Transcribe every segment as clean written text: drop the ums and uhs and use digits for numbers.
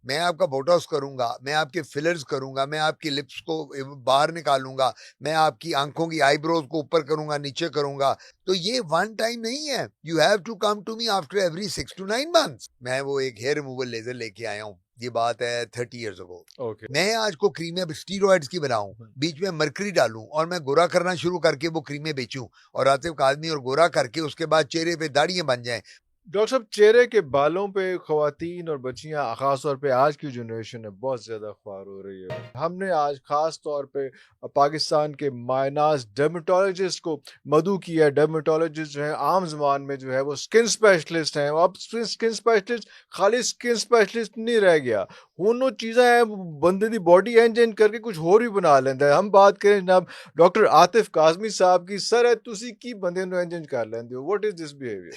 मैं आपका बोटॉक्स करूंगा, मैं आपके फिलर्स करूंगा, मैं आपकी लिप्स को बाहर निकालूंगा, मैं आपकी आंखों की आईब्रोज को ऊपर करूंगा, नीचे करूंगा। तो ये वन टाइम नहीं है, you have to come to me after every 6 to 9 months। मैं वो एक हेयर रिमूवल लेजर लेके आया हूँ, ये बात है 30 years ago। ओके। मैं आज को क्रीमें स्टीरॉइड्स की बनाऊं, बीच में मरकरी डालूं और मैं गोरा करना शुरू करके वो क्रीमें बेचूं और आतिफ कादमी और गोरा करके उसके बाद चेहरे पे दाढ़ियां बन जाएं। डॉक्टर साहब, चेहरे के बालों पे ख़वातीन और बच्चियां खास तौर पे आज की जनरेशन है बहुत ज़्यादा ख्वार हो रही है। हमने आज खास तौर पे पाकिस्तान के मायनाज डर्मेटोलॉजिस्ट को मदऊ किया। डर्मेटोलॉजिस्ट जो है आम ज़बान में जो है वो स्किन स्पेशलिस्ट हैं। अब स्किन स्पेशलिस्ट खाली स्किन स्पेशलिस्ट नहीं रह गया, ਹੁਣ ਉਹ ਚੀਜ਼ਾਂ ਹੈ ਬੰਦੇ ਦੀ ਬੋਡੀ ਇੰਜ ਇੰਜ ਕਰਕੇ ਕੁਝ ਹੋਰ ਵੀ ਬਣਾ ਲੈਂਦਾ ਹੈ। हम बात करें जनाब डॉक्टर आतिफ काजमी साहब की। सर है तुसी की बंदे ਨੂੰ ਇੰਜ ਇੰਜ ਕਰ ਲੈਂਦੇ ਹੋ? What is this behaviour?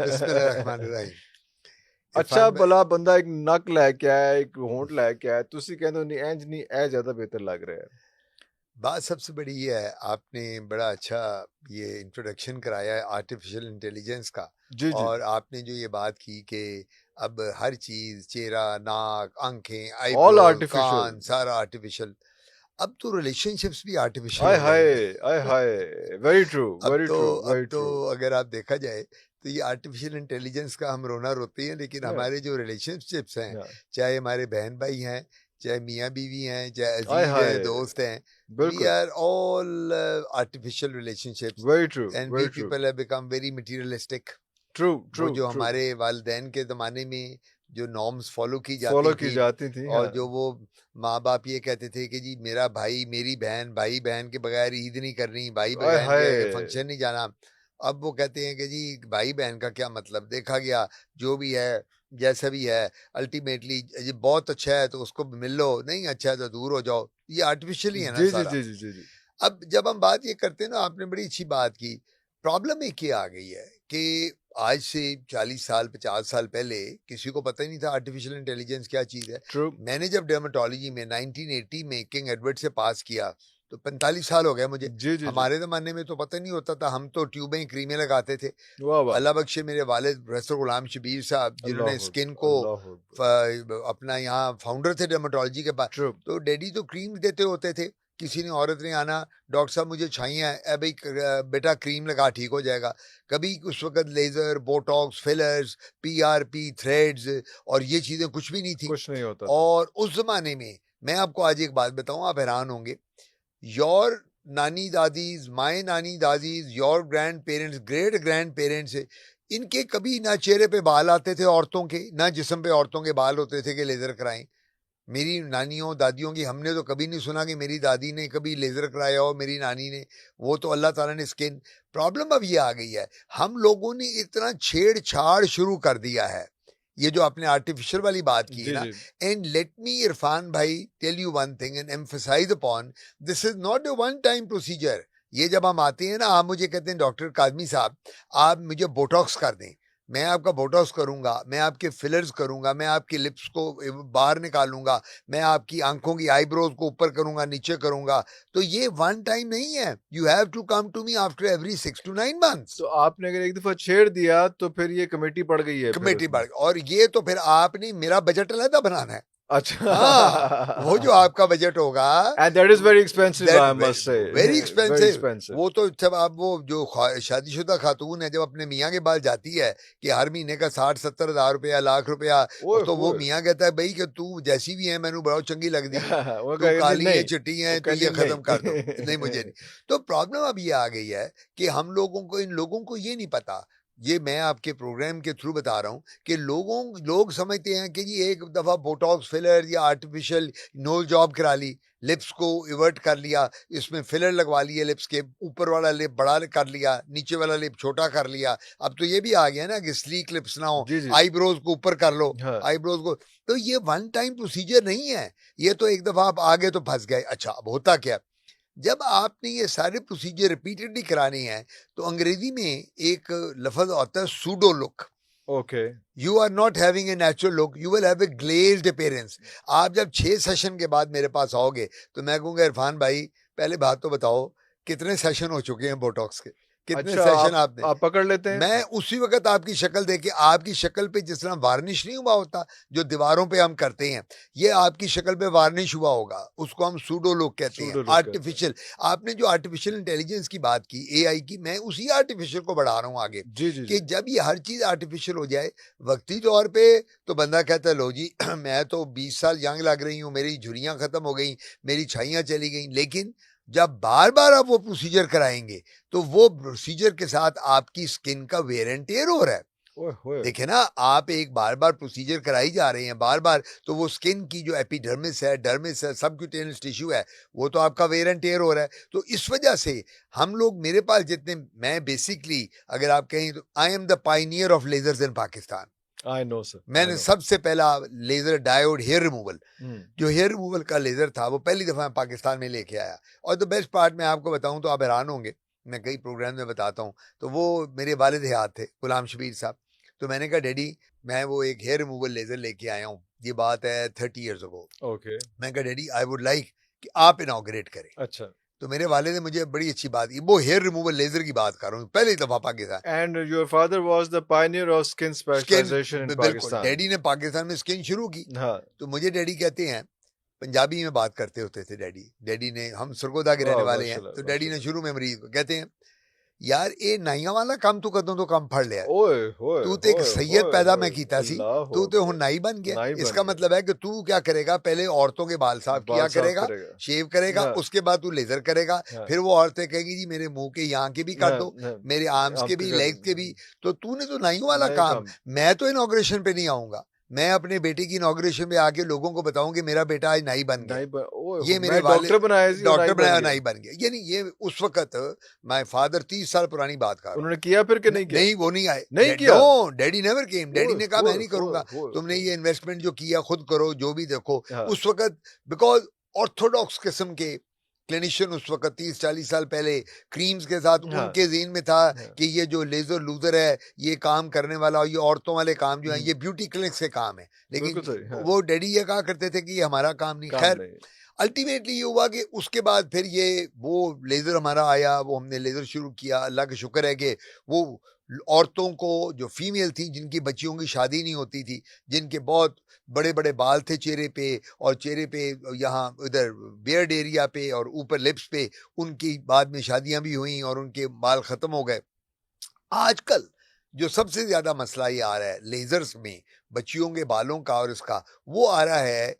अच्छा इरफान भाई, भला बंदा एक नक लैके आया, एक होंठ लैके आया, तुसी कहते हो नहीं इंज नहीं, ए ज्यादा बेहतर लग रहा है। बात सबसे बड़ी ये है, आपने बड़ा अच्छा ये इंट्रोडक्शन कराया है आर्टिफिशियल इंटेलिजेंस का। जी जी। और आपने जो ये बात की कि अब हर चीज, चेहरा, नाक, आंखें, ऑल आईब्रोज, आर्टिफिशियल। कान, सारा आर्टिफिशियल। अब तो रिलेशनशिप्स भी आर्टिफिशियल आय हो हाय, गए आय हैं। हाय। वेरी ट्रू, अब वेरी तो ट्रू, अब वेरी तो ट्रू। अगर आप देखा जाए तो ये आर्टिफिशियल इंटेलिजेंस का हम रोना रोते हैं, लेकिन या हमारे जो रिलेशनशिप्स हैं, या चाहे हमारे बहन भाई हैं, चाहे मियाँ बीवी हैं, चाहे आय अजीज हाय। हैं, दोस्त हैं, वी बिल्कुल। Are all artificial relationships. Very true, and we very true. People have become very materialistic. True वो ट्रू जो ट्रू। हमारे वालिदैन के ज़माने में जो नॉर्म्स फॉलो की फॉलो जाती की थी, जाती थी, और हाँ। जो वो माँ बाप ये कहते थे कि जी मेरा भाई मेरी बहन, भाई बहन के बगैर ईद नहीं करनी, भाई आय बहन के हाय। फंक्शन नहीं जाना। अब वो कहते हैं कि जी भाई बहन का क्या मतलब, देखा गया जो भी है, जैसा भी है, अल्टीमेटली ये बहुत अच्छा है तो उसको मिल लो, नहीं अच्छा है तो दूर हो जाओ। ये आर्टिफिशियल ही है ना जी जी सारा। जी जी जी जी। अब जब हम बात ये करते हैं ना, आपने बड़ी अच्छी बात की। प्रॉब्लम एक ये आ गई है कि आज से 40 साल 50 साल पहले किसी को पता ही नहीं था आर्टिफिशियल इंटेलिजेंस क्या चीज़ है। ट्रू। मैंने जब डर्मेटोलॉजी में 1980 में किंग एडवर्ड से पास किया तो 45 साल हो गए मुझे। जी जी जी। हमारे ज़माने में तो पता नहीं होता था, हम तो ट्यूबें क्रीमें लगाते थे। वाह वाह। अल्लाह बख्शे मेरे वालिद प्रोफेसर गुलाम शबीर साहब, जिन्होंने अल्लाह स्किन अकबर, को अल्लाह अकबर। अपना यहाँ फाउंडर थे डर्मेटोलॉजी के पास। ट्रू। तो डैडी तो क्रीम देते होते थे। किसी ने औरत ने आना, डॉक्टर साहब मुझे छाइयाँ हैं, ए भाई बेटा क्रीम लगा ठीक हो जाएगा। कभी उस वक्त laser, botox, fillers, PRP, threads और ये चीजें कुछ भी नहीं थी। कुछ नहीं होता था। और उस जमाने में मैं आपको आज एक बात बताऊं, आप हैरान होंगे। योर नानी दादीज, माय नानी दादीज, your grand parents, great grand parents, इनके कभी ना चेहरे पे बाल आते थे औरतों के, ना जिस्म पे औरतों के बाल होते थे कि लेजर कराएं। मेरी नानियों दादियों की हमने तो कभी नहीं सुना कि मेरी दादी ने कभी लेजर कराया हो, मेरी नानी ने। वो तो अल्लाह ताला ने स्किन। प्रॉब्लम अब ये आ गई है, हम लोगों ने इतना छेड़छाड़ शुरू कर दिया है। ये जो आपने आर्टिफिशियल वाली बात की है जी ना, जी। एंड लेट मी इरफान भाई tell you one thing and emphasise upon, this is not a one time procedure. ये जब हम आते हैं ना, आप मुझे कहते हैं डॉक्टर काजमी साहब आप मुझे बोटॉक्स कर दें, मैं आपका बोटॉक्स करूंगा, मैं आपके फिलर्स करूंगा, मैं आपकी लिप्स को बाहर निकालूंगा, मैं आपकी आंखों की आईब्रोज को ऊपर करूंगा, नीचे करूंगा। तो ये वन टाइम नहीं है, you have to come to me after every 6 to 9 months। तो आपने अगर एक दफा छेड़ दिया तो फिर ये कमेटी पड़ गई है फिर कमेटी उसमें। बढ़, और ये तो फिर आपने मेरा बजट अलग बनाना है। अच्छा। हाँ, वो जो आपका बजट होगा, and that is very expensive, that I must say. Very very expensive. Expensive. वो तो जब आप वो जो शादीशुदा खातून है, जब अपने मियाँ के पास जाती है कि हर महीने का 60-70 हज़ार रुपया, लाख रुपया, ओए तो वो होए। मियाँ कहता है भाई कि तू जैसी भी है मैंने बहुत चंगी लगती है, वो तू कहेगी काली है, नहीं, चिट्टी वो है, तो कहती ये खत्म कर दो, नहीं मुझे नहीं। नहीं। तो प्रॉब्लम अब ये आ गई है कि हम लोगों को, इन लोगों को ये नहीं पता। ये मैं आपके प्रोग्राम के थ्रू बता रहा हूँ कि लोग समझते हैं कि जी एक दफा बोटॉक्स, फिलर या आर्टिफिशियल नोज जॉब करा ली, लिप्स को इवर्ट कर लिया, इसमें फिलर लगवा लिए, लिप्स के ऊपर वाला लिप बड़ा कर लिया, नीचे वाला लिप छोटा कर लिया। अब तो ये भी आ गया ना कि स्लीक लिप्स ना हो, जी जी। आईब्रोज को ऊपर कर लो, हाँ। आईब्रोज को। तो ये वन टाइम प्रोसीजर नहीं है, ये तो एक दफा आप आगे तो फंस गए। अच्छा, अब होता क्या, जब आपने ये सारे प्रोसीजर रिपीटेडली कराने हैं तो अंग्रेजी में एक लफ्ज आता है pseudo look. Okay. You are not having a natural look, you will have a glazed appearance. आप जब 6 सेशन के बाद मेरे पास आओगे तो मैं कहूंगा इरफान भाई पहले बात तो बताओ कितने सेशन हो चुके हैं बोटॉक्स के। कितने अच्छा, सेशन आपने। आप पकड़ लेते हैं? मैं उसी वक्त आपकी शक्ल देख के, आपकी शक्ल पे जिस तरह वार्निश नहीं हुआ होता जो दीवारों पे हम करते हैं, ये आपकी शक्ल पे वार्निश हुआ होगा, उसको हम सूडो लोग कहते हैं, सूडो लोग कहते हैं। आर्टिफिशियल। आपने जो आर्टिफिशियल इंटेलिजेंस की बात की, एआई की, मैं उसी आर्टिफिशियल को बढ़ा रहा हूँ आगे, जी, जी, कि जी। जब ये हर चीज आर्टिफिशियल हो जाए वक्ती तौर पे, तो बंदा कहता है लो जी मैं तो 20 साल यंग लग रही हूँ, मेरी झुर्रियां खत्म हो गई, मेरी छाइयां चली गई। लेकिन जब बार बार आप वो प्रोसीजर कराएंगे, तो वो प्रोसीजर के साथ आपकी स्किन का वेयर एंड टेयर हो रहा है। ओए होए! देखिए ना, आप एक बार बार प्रोसीजर कराई जा रहे हैं बार बार, तो वो स्किन की जो एपिडर्मिस है, डर्मिस है, सबक्यूटेनियस टिश्यू है, वो तो आपका वेयर एंड टेयर हो रहा है। तो इस वजह से हम लोग, मेरे पास जितने, मैं बेसिकली अगर आप कहें तो I am the pioneer of lasers in Pakistan. I know sir, I मैंने नो। सबसे पहला लेजर डायोड हेयर रिमूवल, हुँ, जो हेयर रिमूवल का लेजर था, वो पहली दफा मैं पाकिस्तान में लेके आया। और द बेस्ट पार्ट मैं आपको बताऊं तो आप हैरान होंगे, मैं कई प्रोग्राम में बताता हूं, तो वो मेरे वालिद हयात थे, गुलाम शबीर साहब। तो मैंने कहा डैडी, मैं वो एक हेयर रिमूवल लेजर लेके आया हूँ, ये बात है 30 ईयर्स अगो। ओके, मैं कहा डैडी, आई वुड लाइक कि आप इनॉग्रेट करें। अच्छा। तो मेरे वाले ने मुझे बड़ी अच्छी बात की, वो हेयर रिमूवल लेजर की बात कर रहा हूँ, पहली दफा Pakistan. And your father was the pioneer of skin skin, specialization in बिल्कुल, पाकिस्तान। डैडी ने पाकिस्तान में स्किन शुरू की। हाँ, तो मुझे डैडी कहते हैं, पंजाबी में बात करते होते थे डैडी। डैडी ने, हम सरगोदा के रहने वाह! वाले हैं, माशाल्लाह, तो डैडी ने माशाल्लाह। शुरू में मरीज को कहते हैं, यार ये नाइया वाला काम तू कदों तो काम फड़ लिया, ओए होए, तू तो एक होए, सैयद होए, पैदा होए! मैं कीता सी, अल्लाहु तू तो हुन अकबर! नाई बन गया। नाई बन इसका गया। मतलब है कि तू क्या करेगा, पहले औरतों के बाल साफ बाल किया साफ करेगा, करेगा। शेव करेगा, हाँ, उसके बाद तू लेजर करेगा। हाँ, फिर वो औरतें कहेंगी जी मेरे मुंह के यहाँ के भी काट हाँ, दो, हाँ। मेरे आर्म्स के आपके भी, घर लेग्स के भी। तो तूने तो नाइयों वाला नए काम, काम मैं तो इनॉग्रेशन पे नहीं आऊंगा, मैं अपने बेटे की इनॉग्रेशन पे आके लोगों को बताऊं कि मेरा बेटा आज नाई बन गया, नाई ब ओए ये हो! मेरे मैं वाले डॉक्टर बनाया जी और डॉक्टर नाई बन बनाया, गया। नाई बन गया। यानी ये उस वक्त माय फादर 30 साल पुरानी बात कर रहा हूँ। उन्होंने किया फिर कि नहीं किया? नहीं, वो नहीं आए। नहीं किया? No, daddy never came. Daddy ओए ने कहा मैं होए, नहीं होए, करूंगा, होए, तुमने होए! ये इन्वेस्टमेंट जो किया खुद करो, जो भी देखो। हाँ, उस वक्त बिकॉज ऑर्थोडॉक्स किस्म के क्लिनिशियन उस वक्त 30-40 साल पहले क्रीम्स के साथ हाँ, उनके ज़हन में था हाँ। कि ये जो लेजर लूजर है, ये काम करने वाला, और ये औरतों वाले काम जो है, हुँ, ये ब्यूटी क्लिनिक्स के काम है। बिल्कुल लेकिन सही, हाँ, वो डैडी ये कहा करते थे कि ये हमारा काम नहीं। काम खैर, नहीं। अल्टीमेटली ये हुआ कि उसके बाद फिर ये वो लेजर हमारा आया, वो हमने लेजर शुरू किया। अल्लाह का शुक्र है कि वो औरतों को, जो फीमेल थी, जिनकी बच्चियों की शादी नहीं होती थी, जिनके बहुत बड़े बड़े बाल थे चेहरे पे, और चेहरे पे यहाँ इधर बियर्ड एरिया पे और ऊपर लिप्स पे, उनकी बाद में शादियां भी हुई और उनके बाल खत्म हो गए। आजकल जो सबसे ज्यादा मसला ये आ रहा है लेजर्स में, बच्चियों के बालों का और इसका, वो आ रहा है,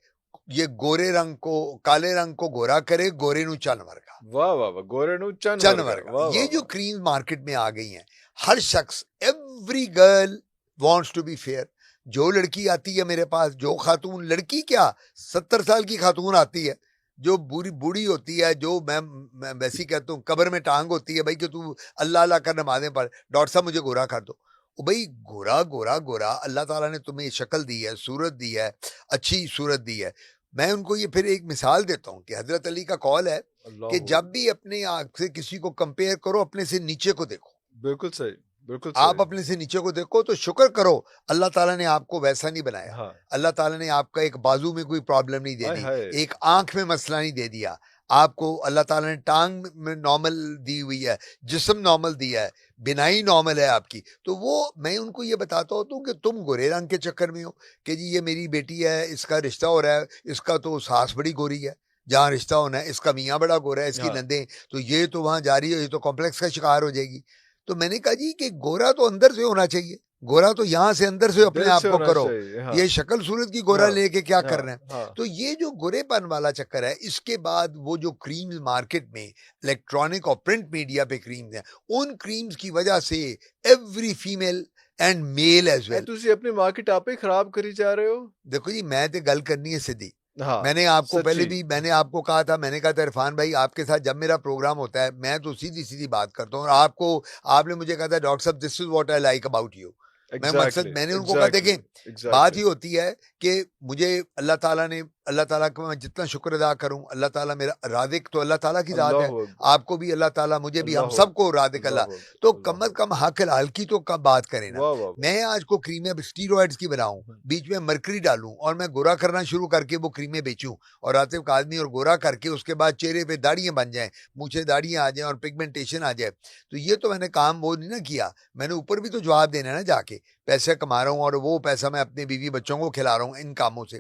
ये गोरे रंग को, काले रंग को गोरा करे, गोरे नु चन वर्गा, वाह, वाह, वाह! गोरे नु चन चन वर्गा। वर्गा। वाह, ये वाह, जो वाह! क्रीम मार्केट में आ गई हैं, हर शख्स, every girl wants to be fair. जो लड़की आती है मेरे पास, जो खातून, लड़की क्या, 70 साल की खातून आती है, जो बूढ़ी बूढ़ी होती है, जो मैं वैसी कहता हूँ कब्र में टांग होती है, भाई कि तू अल्लाह अल्लाह कर नमाजें पढ़, डॉक्टर साहब मुझे गोरा कर दो। ओ भाई, गोरा गोरा गोरा, अल्लाह ताला ने तुम्हें शक्ल दी है, सूरत दी है, अच्छी सूरत दी है। मैं उनको ये फिर एक मिसाल देता हूँ कि हजरत अली का कौल है कि अल्लाहु जब भी अपने आँख से किसी को कंपेयर करो, अपने से नीचे को देखो। बिल्कुल सही, बिल्कुल आप सही। अपने से नीचे को देखो तो शुक्र करो, अल्लाह ताला ने आपको वैसा नहीं बनाया। हाँ, अल्लाह ताला ने आपका एक बाजू में कोई प्रॉब्लम नहीं दे आय दी, हाय! एक आंख में मसला नहीं दे दिया आपको। अल्लाह ताला ने टांग में नॉर्मल दी हुई है, जिस्म नॉर्मल दिया है, बिनाई नॉर्मल है आपकी। तो वो मैं उनको ये बताता होता हूँ कि तुम गोरे रंग के चक्कर में हो कि जी ये मेरी बेटी है, इसका रिश्ता हो रहा है, इसका तो सास बड़ी गोरी है, जहाँ रिश्ता होना है, इसका मियाँ बड़ा गोरा है, इसकी हाँ, नंदे, तो ये तो वहां जा रही है, ये तो कॉम्प्लेक्स का शिकार हो जाएगी। तो मैंने कहा जी कि गोरा तो अंदर से होना चाहिए, गोरा तो यहाँ से अंदर से अपने दिल आप से को होना करो, चाहिए। हाँ, ये शक्ल सूरत की गोरा हाँ, लेके क्या हाँ, करना है। हाँ। तो ये जो गोरेपन वाला चक्कर है, इसके बाद वो जो क्रीम्स मार्केट में इलेक्ट्रॉनिक और प्रिंट मीडिया पे क्रीम्स हैं, उन क्रीम्स की वजह से every female and male as a well. ਤੁਸੀਂ ਆਪਣੀ ਮਾਰਕੀਟ ਆਪੇ ਖਰਾਬ ਕਰੀ ਜਾ ਰਹੇ ਹੋ। देखो जी, मैं तो गल करनी है सीधी। हाँ, मैंने आपको पहले सच्ची। भी मैंने आपको कहा था, मैंने कहा था इरफान भाई आपके साथ जब मेरा प्रोग्राम होता है, मैं तो सीधी सीधी बात करता हूँ। और आपको, आपने मुझे कहा था डॉक्टर साहब this is what I like about you. मैं मकसद, एग्जैक्टली, मैंने उनको कहा एग्जैक्टली, देखें, बात एग्जैक्टली। ही होती है कि मुझे अल्लाह ताला ने, अल्लाह ताला का मैं जितना शुक्र अदा करूं, अल्लाह ताला मेरा राज़िक तो अल्लाह ताला की ज़ात है, अल्लाहु अकबर, आपको भी अल्लाह ताला, मुझे भी, हम अल्लाहु सबको अकबर, राज़िक अल्लाह। अल्लाहु अकबर, तो कम अल्लाहु अज़ कम हक हलाल की तो कब बात करें ना। वाह, वाह, वाह। मैं आज को क्रीमें स्टीरॉइड्स की बनाऊं, बीच में मरकरी डालूं और मैं गोरा करना शुरू करके वो क्रीमें बेचूं और आतिफ काज़मी और गोरा करके उसके बाद चेहरे पे दाढ़ियां बन जाएं, मूछे दाढ़ियां आ जाएं और पिगमेंटेशन आ जाए, तो ये तो मैंने काम वो नहीं ना किया। मैंने ऊपर भी तो जवाब देना है ना, जाके पैसे कमा रहा हूँ और वो पैसा मैं अपने बीवी बच्चों को खिला रहा हूँ इन कामों से।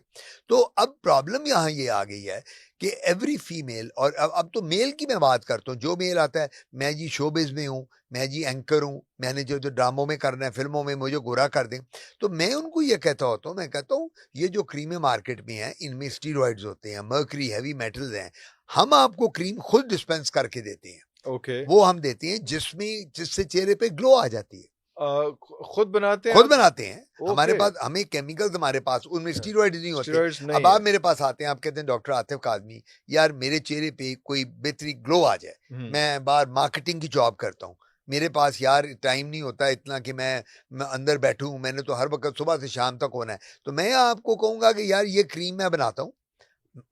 तो अब प्रॉब्लम यहाँ ये आ गई है कि एवरी फीमेल, और अब तो मेल की मैं बात करता हूँ, जो मेल आता है, मैं जी शोबिज में हूँ, मैं जी एंकर हूँ, मैंने जो जो ड्रामों में करना है, फिल्मों में मुझे गोरा कर दें, तो मैं उनको ये कहता होता हूँ, मैं कहता हूँ ये जो क्रीमें मार्केट में हैं इनमें स्टीरॉइड्स होते हैं, मर्करी, हैवी मेटल्स हैं, हम आपको क्रीम खुद डिस्पेंस करके देते हैं, ओके। वो हम देते हैं जिससे चेहरे पे ग्लो आ जाती है। खुद बनाते हैं खुद आप? बनाते हैं, हमारे ओके। पास, हमें केमिकल्स, हमारे पास उनमें स्टीरॉइड नहीं होते। स्टेरॉइड्स नहीं अब आप है। मेरे पास आते हैं, आप कहते हैं डॉक्टर आतिफ काज़मी, यार मेरे चेहरे पे कोई बेहतरी ग्लो आ जाए, हुँ। मैं बाहर मार्केटिंग की जॉब करता हूँ, मेरे पास यार टाइम नहीं होता इतना कि मैं अंदर बैठूं, मैंने तो हर वक्त सुबह से शाम तक होना है, तो मैं आपको कहूंगा कि यार ये क्रीम मैं बनाता हूँ,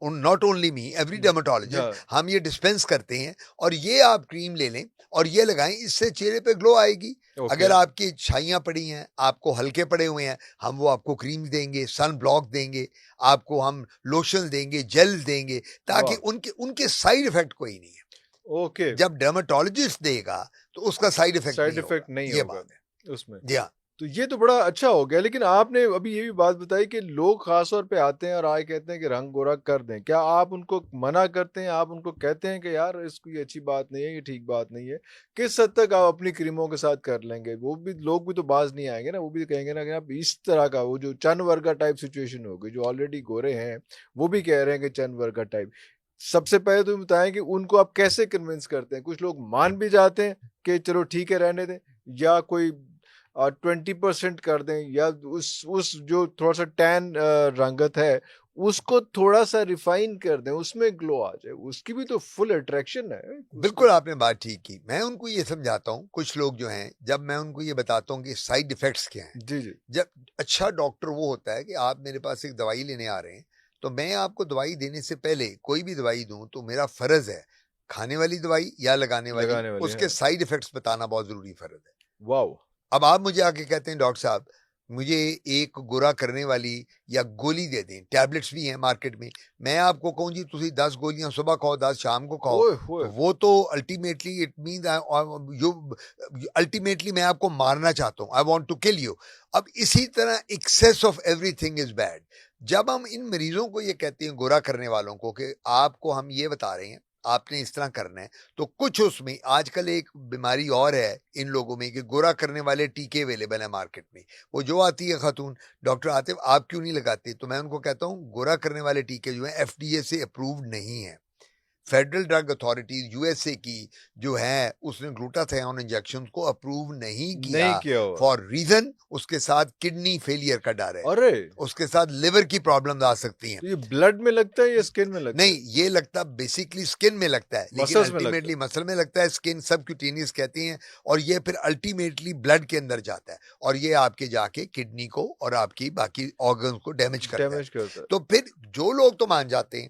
not only me, every dermatologist, हाँ, हम ये डिस्पेंस करते हैं और ये आप क्रीम ले लें और ये लगाएं, इससे चेहरे पे ग्लो आएगी। ओके। अगर आपकी छाइयाँ पड़ी हैं, आपको हल्के पड़े हुए हैं, हम वो आपको क्रीम देंगे, सन ब्लॉक देंगे, आपको हम लोशन देंगे, जेल देंगे, ताकि वाह! उनके उनके साइड इफेक्ट कोई नहीं है। ओके, जब डर्मेटोलॉजिस्ट देगा तो उसका साइड इफेक्ट साइड नहीं होगा, इफ़ेक्ट नहीं ये होगा बात है। उसमें। जी हाँ। तो ये तो बड़ा अच्छा हो गया, लेकिन आपने अभी ये भी बात बताई कि लोग ख़ास तौर पे आते हैं और आए कहते हैं कि रंग गोरा कर दें। क्या आप उनको मना करते हैं? आप उनको कहते हैं कि यार इसको ये अच्छी बात नहीं है, ये ठीक बात नहीं है? किस हद तक आप अपनी क्रीमों के साथ कर लेंगे? वो भी लोग भी तो बाज़ नहीं आएँगे ना, वो भी कहेंगे ना कि आप इस तरह का वो जो चंद वर्गा टाइप सिचुएशन हो गई, जो ऑलरेडी गोरे हैं, वो भी कह रहे हैं कि चंद वर्गा टाइप। सबसे पहले तो ये बताएँ कि उनको आप कैसे कन्विंस करते हैं? कुछ लोग मान भी जाते हैं कि चलो ठीक है रहने दें, या कोई 20% कर दें, या उस जो थोड़ा-सा टैन रंगत है, उसको थोड़ा-सा रिफ़ाइन कर दें, उसमें ग्लो आ जाए। उसकी भी तो फुल अट्रैक्शन है उसमें। बिल्कुल आपने बात ठीक की। मैं उनको ये समझाता हूँ, कुछ लोग जो हैं, जब मैं उनको ये बताता हूँ कि साइड इफ़ेक्ट्स क्या हैं, जी, जी। जब अच्छा डॉक्टर वो होता है कि आप मेरे पास एक दवाई लेने आ रहे हैं, तो मैं आपको दवाई देने से पहले कोई भी दवाई दूँ, तो मेरा फ़र्ज़ है, खाने वाली दवाई या लगाने वाली, लगाने वाली, उसके हाँ। साइड इफ़ेक्ट्स बताना बहुत ज़रूरी फ़र्ज़ है। वॉव! अब आप मुझे आके कहते हैं डॉक्टर साहब, मुझे एक गोरा करने वाली या गोली दे दें, टैबलेट्स भी हैं मार्केट में, मैं आपको कहूँ जी तुसी 10 गोलियां सुबह खाओ, 10 शाम को खाओ, ओए तो होए! वो तो ultimately it mean you, ultimately मैं आपको मारना चाहता हूँ, I want to kill you. अब इसी तरह excess of everything is bad. जब हम इन मरीजों को ये कहते हैं, गोरा करने वालों को, कि आपको हम ये बता रहे हैं आपने इस तरह करना है, तो कुछ उसमें आजकल एक बीमारी और है इन लोगों में कि गोरा करने वाले टीके अवेलेबल है मार्केट में। वो जो आती है खातून, डॉक्टर आतिफ आप क्यों नहीं लगाते, तो मैं उनको कहता हूँ गोरा करने वाले टीके जो है एफडीए से अप्रूव्ड नहीं है। फेडरल ड्रग अथॉरिटीज यूएसए की जो है, उसने ग्लूटाथियोन इंजेक्शन को अप्रूव नहीं किया नहीं किया हुआ। फॉर रीजन उसके साथ किडनी फेलियर का डर है, अरे! उसके साथ लिवर की प्रॉब्लम्स आ सकती हैं। तो ये ब्लड में लगता है या स्किन में लगता है? नहीं, ये लगता बेसिकली स्किन में लगता है, लेकिन मसल्स में लगता अल्टीमेटली है? मसल में लगता है, स्किन सबक्यूटेनियस कहते हैं, और ये फिर अल्टीमेटली ब्लड के अंदर जाता है और ये आपके जाके किडनी को और आपकी बाकी ऑर्गन्स को डैमेज करता है। डैमेज करता है। तो फिर जो लोग तो मान जाते हैं,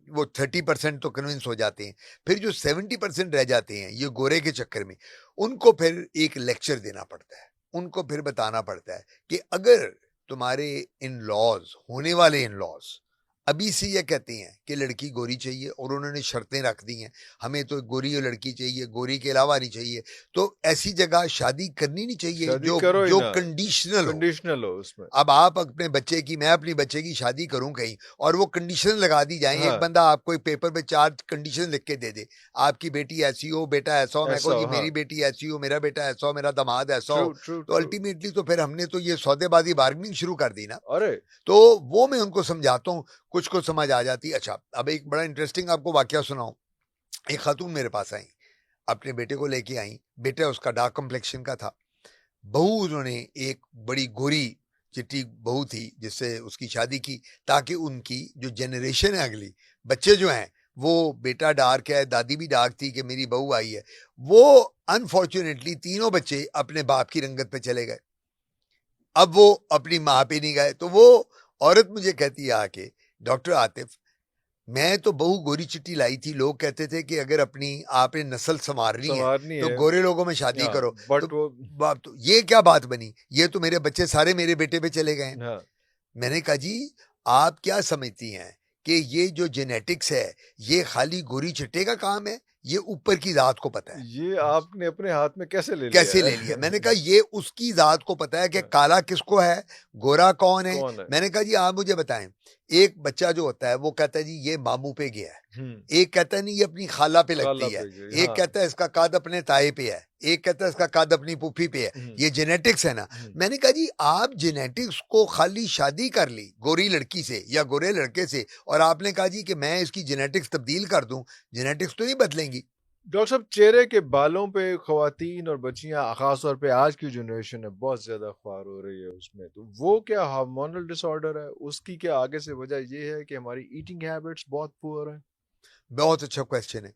वो 30% तो कन्विंस हो जाते हैं, फिर जो 70% रह जाते हैं ये गोरे के चक्कर में, उनको फिर एक लेक्चर देना पड़ता है, उनको फिर बताना पड़ता है कि अगर तुम्हारे इन लॉज, होने वाले इन लॉज अभी से ये कहते हैं कि लड़की गोरी चाहिए और उन्होंने शर्तें रख दी हैं, हमें तो गोरी और लड़की चाहिए, गोरी के अलावा नहीं चाहिए, तो ऐसी जगह शादी करनी नहीं चाहिए शादी जो करो ही जो ना, कंडीशनल हो। कंडीशनल हो उसमें। अब आप अपने बच्चे की, मैं अपनी बच्चे की शादी करूं कहीं और वो कंडीशन लगा दी जाए, एक हाँ, बंदा आपको एक पेपर पे 4 कंडीशन लिख के दे दे, आपकी बेटी ऐसी हो, बेटा ऐसा हो, मैं ऐसा कहूँ हो, जी हाँ। मेरी बेटी ऐसी हो, मेरा बेटा ऐसा हो, मेरा दामाद ऐसा ट्रू, हो, ट्रू, तो ट्रू। अल्टीमेटली तो फिर हमने तो ये सौदेबाजी बार्गेनिंग शुरू कर दी ना। अरे! तो वो मैं उनको समझाता हूँ, कुछ को समझ आ जाती है। अच्छा, अब एक बड़ा इंटरेस्टिंग आपको वाकया सुनाऊं। एक खातून मेरे पास आई, अपने बेटे को लेके आई, बेटा उसका डार्क कम्प्लेक्शन का था, बहू उन्होंने एक बड़ी गोरी चिट्टी बहू थी जिससे उसकी शादी की, ताकि उनकी जो जनरेशन है अगली, बच्चे जो हैं, वो बेटा डार्क है, दादी भी डार्क थी कि मेरी बहू आई है, वो अनफॉर्चुनेटली तीनों बच्चे अपने बाप की रंगत पे चले गए, अब वो अपनी माँ पे नहीं गए। तो वो औरत मुझे कहती है आके, डॉक्टर आतिफ, मैं तो बहू गोरी चिट्टी लाई थी, लोग कहते थे कि अगर अपनी आपने नस्ल संवारनी संवारनी है तो है गोरे लोगों में शादी हाँ करो। बट तो वो बाप तो ये क्या बात बनी, ये तो मेरे बच्चे सारे मेरे बेटे पे चले गए। हाँ मैंने कहा जी आप क्या समझती हैं कि ये जो जेनेटिक्स है ये खाली गोरी चिट्टे का काम है, ये ऊपर की जात को पता है। ये आपने अपने हाथ में कैसे ले कैसे लिया ले लिया? मैंने कहा ये उसकी जात को पता है कि हाँ, काला किसको है, गोरा कौन है। कौन है मैंने कहा जी आप मुझे बताएं, एक बच्चा जो होता है वो कहता है जी ये मामू पे गया है, एक कहता है नहीं ये अपनी खाला पे लगती खाला है, पे गई एक हाँ कहता है इसका काद अपने ताए पे है, एक कहता है इसका काद अपनी पुफी पे है। ये जेनेटिक्स है ना। मैंने कहा जी आप जेनेटिक्स को खाली शादी कर ली गोरी लड़की से या गोरे लड़के से और आपने कहा जी कि मैं इसकी जेनेटिक्स तब्दील कर दूं, जेनेटिक्स तो नहीं बदलेंगी। डॉक्टर साहब चेहरे के बालों पे खवातीन और बच्चियां खास तौर पे आज की जनरेशन है बहुत ज्यादा ख्वार हो रही है उसमें, तो वो क्या हार्मोनल डिसऑर्डर है, उसकी क्या आगे से वजह ये है कि हमारी ईटिंग हैबिट्स बहुत पुअर है? बहुत अच्छा क्वेश्चन है।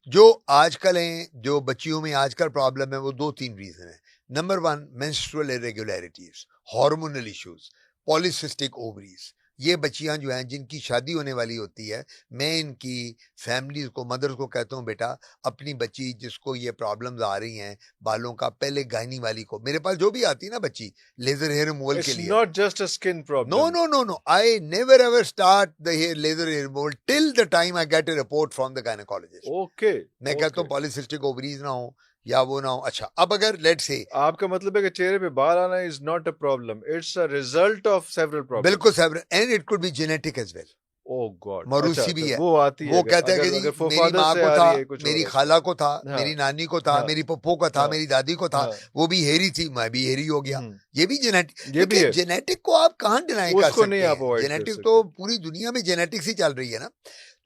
जो आजकल हैं, जो बच्चियों में आजकल प्रॉब्लम है वो 2-3 रीजन है। Number 1 menstrual irregularities, hormonal issues, polycystic ovaries. ये बच्चियां जो हैं जिनकी शादी होने वाली होती है, मैं इनकी फैमिलीज को, मदर्स को कहता हूँ बेटा अपनी बच्ची जिसको ये प्रॉब्लम्स आ रही हैं बालों का, पहले गायनी वाली को, मेरे पास जो भी आती है ना बच्ची लेजर हेयर रिमूवल के इट्स लिए, not just a skin no, problem no, no, no. I never ever start the hair laser hair removal till the time I get a report from the gynecologist. Okay मैं कहता हूँ polycystic ovaries ना हो या वो ना हो। अच्छा अब अगर लेट से आपका मतलब है कि चेहरे पे बाल आना is not a problem, it's a result of several problems. बिल्कुल several and it could be genetic as well, oh God मरूसी अच्छा भी है। वो आती है वो अगर कहता है कि अगर जी अगर मेरी फोफादर माँ से को आ था, रही है कुछ मेरी और होता खाला को था, है हाँ मेरी नानी को था, हाँ मेरी पप्पो का था, हाँ मेरी दादी को था, हाँ वो भी हेरी थी, मैं भी हेरी हो गया। ये भी जेनेटिक। ये भी देखिए है जेनेटिक को आप कहाँ डिनाई कर उसको नहीं सकते आप हैं, अवॉइड कर जेनेटिक सकते। तो पूरी दुनिया में जेनेटिक्स ही चल रही है ना।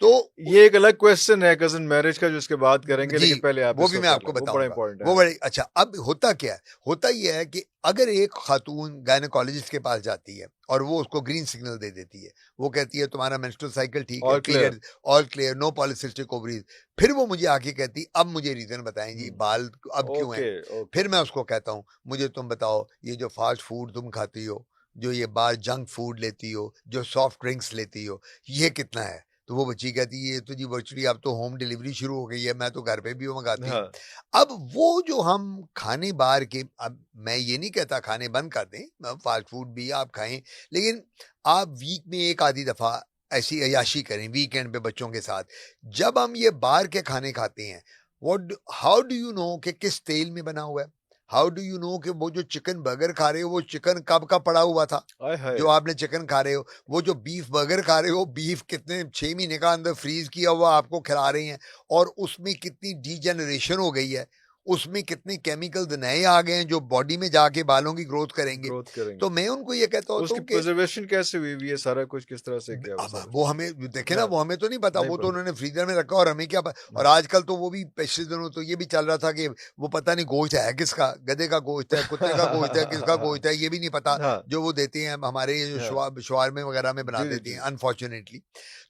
तो ये एक अलग क्वेश्चन है कजन मैरिज का जो इसके बाद करेंगे, जी लेकिन पहले आप वो भी इसको मैं कर आपको लें, वो बड़ा बताऊंगा, इंपॉर्टेंट है वो हाँ। बड़े अच्छा। अब होता क्या है, होता यह है कि अगर एक खातून गायनेकोलॉजिस्ट के पास जाती है और वो उसको ग्रीन सिग्नल दे देती है, वो कहती है तुम्हारा मेंस्ट्रुअल साइकिल ठीक है, और clear period all clear, no polycystic ovaries, फिर वो मुझे आके कहती अब मुझे रीजन बताएं जी बाल अब क्यों हैं। ओके ओके फिर मैं उसको कहता हूँ मुझे तुम बताओ ये जो फास्ट फूड तुम खाती हो, जो ये बाहर जंक फूड लेती हो, जो सॉफ्ट ड्रिंक्स लेती हो, ये कितना है। तो वो बच्ची कहती है ये तो जी वर्चुअली अब तो होम डिलीवरी शुरू हो गई है, मैं तो घर पे भी मंगाती हूँ। हाँ अब वो जो हम खाने बाहर के, अब मैं ये नहीं कहता खाने बंद कर दें, फास्ट फूड भी आप खाएं, लेकिन आप वीक में एक आधी दफा ऐसी अयाशी करें वीकेंड पे बच्चों के साथ। जब हम ये बाहर के खाने खाते हैं, what how do you know कि किस तेल में बना हुआ है, हाउ डू यू नो कि वो जो चिकन बर्गर खा रहे हो वो चिकन कब का पड़ा हुआ था, आय हाय जो आपने चिकन खा रहे हो, वो जो बीफ बर्गर खा रहे हो बीफ कितने 6 महीने का अंदर फ्रीज किया हुआ आपको खिला रहे हैं, और उसमें कितनी डीजेनरेशन हो गई है, उसमें कितने केमिकल नए आ गए हैं जो बॉडी में जाके बालों की ग्रोथ करेंगे। ग्रोथ करेंगे तो मैं उनको ये कहता होता उसकी हूँ कि प्रिजर्वेशन कैसे हुई हुई है, सारा कुछ किस तरह से क्या हुआ अब सारा? वो हमें देखे ना, हाँ वो हमें तो नहीं पता, नहीं वो तो पता उन्होंने फ्रीजर में रखा और हमें क्या पता। और आजकल तो वो भी पिछले दिनों तो ये भी चल रहा था कि वो पता नहीं गोश्त है किसका, गधे का गोश्त है, कुत्ते का गोश्त है, किसका गोश्त है ये भी नहीं पता, हाँ जो वो देते हैं हमारे ये जो हाँ शवारमे वगैरह में बना जी जी देते जी हैं अनफॉर्चुनेटली।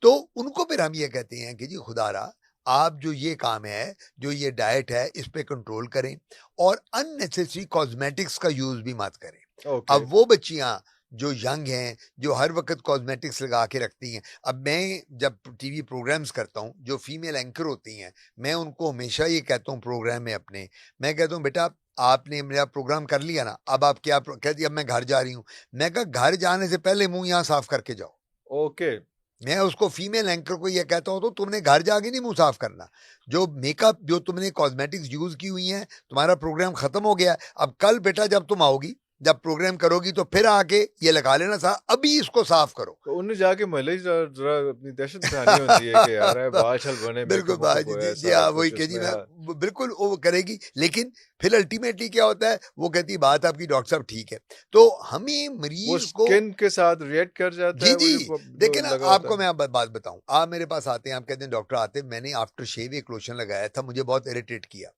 तो उनको फिर हम ये कहते हैं कि जी खुदारा आप जो ये काम है, जो ये डाइट है, इस पे कंट्रोल करें और अननेसेसरी कॉस्मेटिक्स का यूज भी मत करें। ओके अब वो बच्चियां जो यंग हैं, जो हर वक्त कॉस्मेटिक्स लगा के रखती हैं, अब मैं जब टीवी प्रोग्राम्स करता हूं, जो फीमेल एंकर होती हैं, मैं उनको हमेशा ये कहता हूं प्रोग्राम में अपने, मैं कहता हूं बेटा आपने मेरा प्रोग्राम कर लिया ना, अब आप क्या कहती अब मैं घर जा रही हूं। मैं कहा घर जाने से पहले मुंह यहां साफ करके जाओ। ओके मैं उसको फीमेल एंकर को ये कहता हूं तो तुमने घर जाके नहीं मुंह साफ करना, जो मेकअप जो तुमने कॉस्मेटिक्स यूज की हुई हैं, तुम्हारा प्रोग्राम खत्म हो गया, अब कल बेटा जब तुम आओगी, जब प्रोग्राम करोगी तो फिर आके ये लगा लेना सा, अभी इसको साफ करो। तो उन्हें जाके महल जरा जरा अपनी दहशत दिखानी होती है कि यार बाल छल बने बिल्कुल मेकअप बात वेकअप जी है जी सारा हाँ वही कुछ कह जी उसमें मैं हाँ बिल्कुल वो करेगी, लेकिन फिर अल्टीमेटली क्या होता है, वो कहती बात आपकी डॉक्टर साहब ठीक है। तो हमें वो मरीज को स्किन के साथ रिएक्ट कर जाता जी है वो जी जो देखिए ना, लगा होता आपको है। मैं आप बात बताऊं, आप मेरे पास आते हैं, आप कहते हैं डॉक्टर आते मैंने आफ्टर शेव एक लोशन लगाया था, मुझे बहुत इरिटेट किया।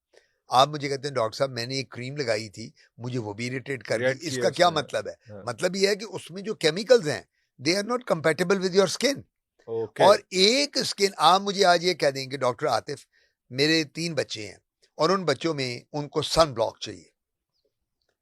आप मुझे कहते हैं डॉक्टर साहब मैंने एक क्रीम लगाई थी, मुझे वो भी इरिटेट कर दी। रिएक्ट किया इसका क्या उसने मतलब है? हाँ मतलब ये है कि उसमें जो केमिकल्स हैं they are not compatible with your skin. Okay और एक स्किन, आप मुझे आज ये कह देंगे डॉक्टर आतिफ मेरे 3 बच्चे हैं और उन बच्चों में उनको सन ब्लॉक चाहिए,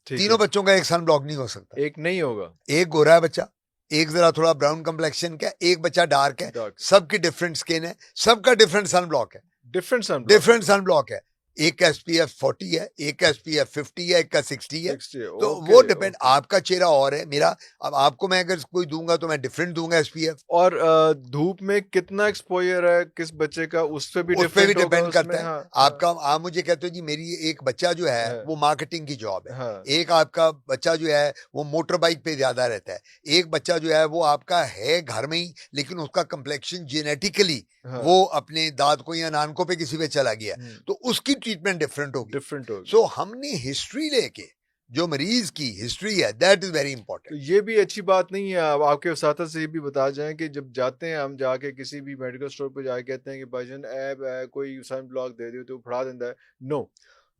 ठीक तीनों है बच्चों का एक सन ब्लॉक नहीं हो सकता। एक नहीं होगा एक गोरा है बच्चा, एक जरा थोड़ा ब्राउन कम्प्लेक्शन का है, एक बच्चा डार्क है, Dark. सबकी डिफरेंट स्किन है, सबका डिफरेंट सन ब्लॉक है, Different sunblock. Different sun block है, एक का SPF 40 है, एक का SPF 50 है, एक का 60 है, 60. तो Okay, वो डिपेंड, okay. आपका चेहरा और है, मेरा, अब आपको मैं अगर कोई दूंगा तो मैं डिफरेंट दूंगा SPF, और धूप में कितना एक्सपोजर है किस बच्चे का उस पे भी उस पे भी डिफरेंट होगा डिपेंड करता उसमें. है। हाँ, आपका, आप मुझे कहते हो जी मेरी एक बच्चा जो है हाँ, वो मार्केटिंग की जॉब है, हाँ, एक आपका बच्चा जो है वो मोटर बाइक पे ज्यादा रहता है, एक बच्चा जो है वो आपका है घर में ही, लेकिन उसका कम्प्लेक्शन जेनेटिकली हाँ. वो अपने दांत को या नानकों पे किसी पे चला गया, तो उसकी ट्रीटमेंट डिफरेंट होगी। डिफरेंट होगी. सो हमने हिस्ट्री लेके, जो मरीज की हिस्ट्री है, दैट इज वेरी तो इंपॉर्टेंट। ये भी अच्छी बात नहीं है. अब आपके उस्ताद से ये भी बता जाएं कि जब जाते हैं हम जाके किसी भी मेडिकल स्टोर पे जाके कहते हैं कि भाईजान ऐब है कोई सन ब्लॉक दे दियो तो वो फड़ा देता है. No,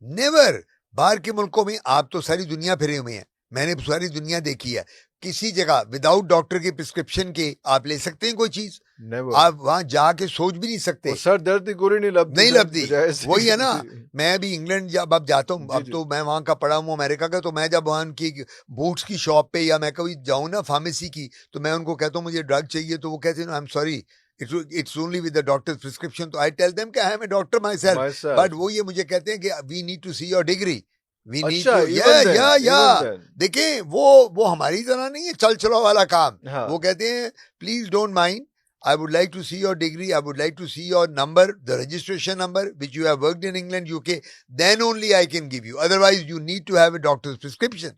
never. बाहर के मुल्कों में आप तो सारी दुनिया फिरे हुए हैं, मैंने सारी दुनिया देखी है, किसी जगह विदाउट डॉक्टर के प्रिस्क्रिप्शन के आप ले सकते हैं कोई चीज, नेवर. आप वहां जाके सोच भी नहीं सकते, वो सर दर्द की गोली नहीं लबदी. नहीं सर, लबदी। बजाय से- वही है ना, जी, मैं अभी इंग्लैंड जब अब जाता हूँ, जी, अब जी. तो मैं वहां का पढ़ा हूँ अमेरिका का, तो मैं जब वहां की बूट्स की शॉप पे या मैं कभी जाऊँ ना फार्मेसी की, तो मैं उनको कहता हूँ मुझे ड्रग चाहिए, तो वो कहते हैं I am sorry it's only with the doctor's prescription, तो आई टेल देम कि I am a doctor myself, Myself. But वो ये मुझे कहते हैं कि we need to see your degree, we need अच्छा, टू, even then, या even then. देखें वो हमारी तरह नहीं है चल चलो वाला काम, हाँ. वो कहते हैं please don't mind, I would like to see your degree, I would like to see your number, the registration number, which you have worked in England, UK, then only I can give you. Otherwise, you need to have a doctor's prescription.